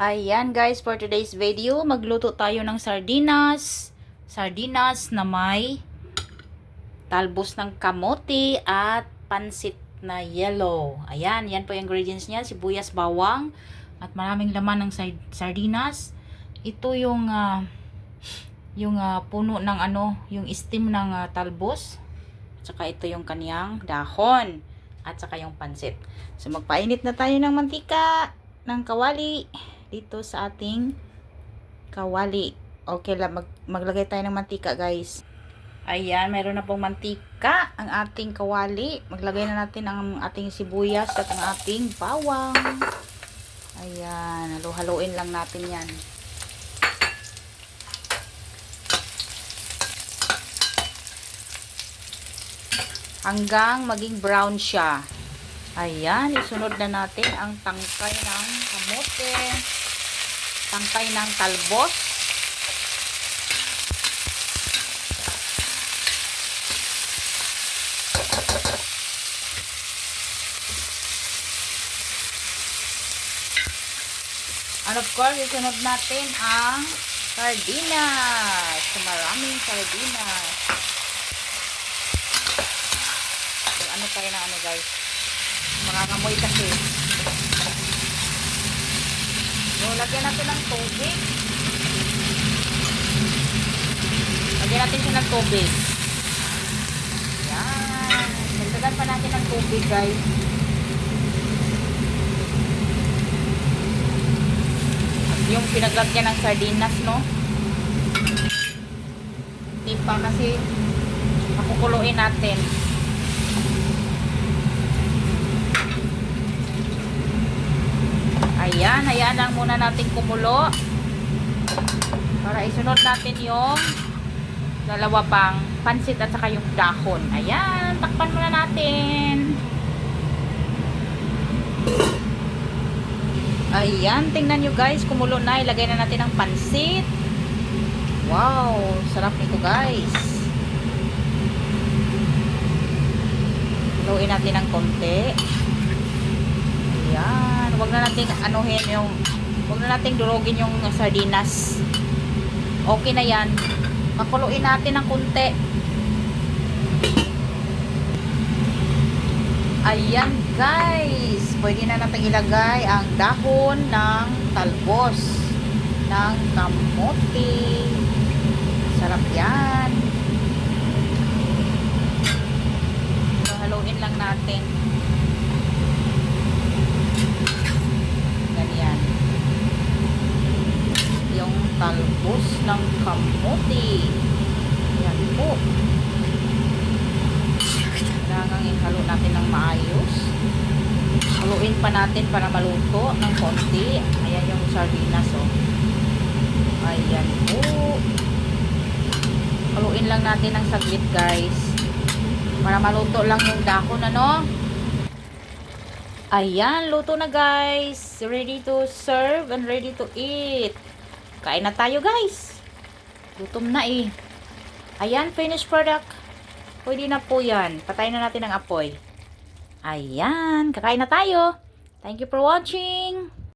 Ayan guys, for today's video, magluto tayo ng sardinas. Sardinas na may talbos ng kamote at pansit na yellow. Ayan, yan po yung ingredients niya. Sibuyas, bawang, at maraming laman ng sardinas. Ito yung puno ng yung stem ng talbos. Tsaka ito yung kaniyang dahon. At saka yung pansit. So magpainit na tayo ng mantika ng kawali dito sa ating kawali. Okay lang, maglagay tayo ng mantika guys. Ayan, meron na pong mantika ang ating kawali. Maglagay na natin ang ating sibuyas at ang ating bawang. Ayan, halo-haloin lang natin yan. Hanggang maging brown siya. Ayan, isunod na natin ang tangkay ng kamote, tangkay ng talbos, and of course, isunod natin ang sardinas. So, maraming sardinas. So, ano tayo ng guys? Makakamoy kasi. So, lagyan natin ng tubig. Lagyan natin siya ng tubig. Yan. Nagdagan pa natin ng tubig, guys. At yung pinaglagyan ng sardinas, no? Hindi pa kasi makukuluin natin. Ayan, hayaan lang muna natin kumulo para isunod natin yung dalawa pang pansit at saka yung dahon. Ayan, takpan muna natin. Ayan, tingnan nyo guys, kumulo na. Ilagay na natin ang pansit. Wow, sarap nito guys. Haluin natin ng konti. Ayan. Huwag na nating huwag na nating durugin yung sardinas. Okay na yan. Pakuluin natin ng kunti. Ayan guys. Pwede na natin ilagay ang dahon ng talbos ng kamote. Sarap yan. So, haluin lang natin. Talbos ng kamote. Yan po. Kailangan ihalo natin ng maayos. Haluin pa natin para maluto ng konti. Ayan yung sardinas, oh. Ayan po. Haluin lang natin ng saglit, guys. Para maluto lang yung dahon, ano? Ayan, luto na, guys. Ready to serve and ready to eat. Kain na tayo guys. Gutom na eh. Ayan, finished product. Pwede na po yan. Patayin na natin ang apoy. Ayan, kakain na tayo. Thank you for watching.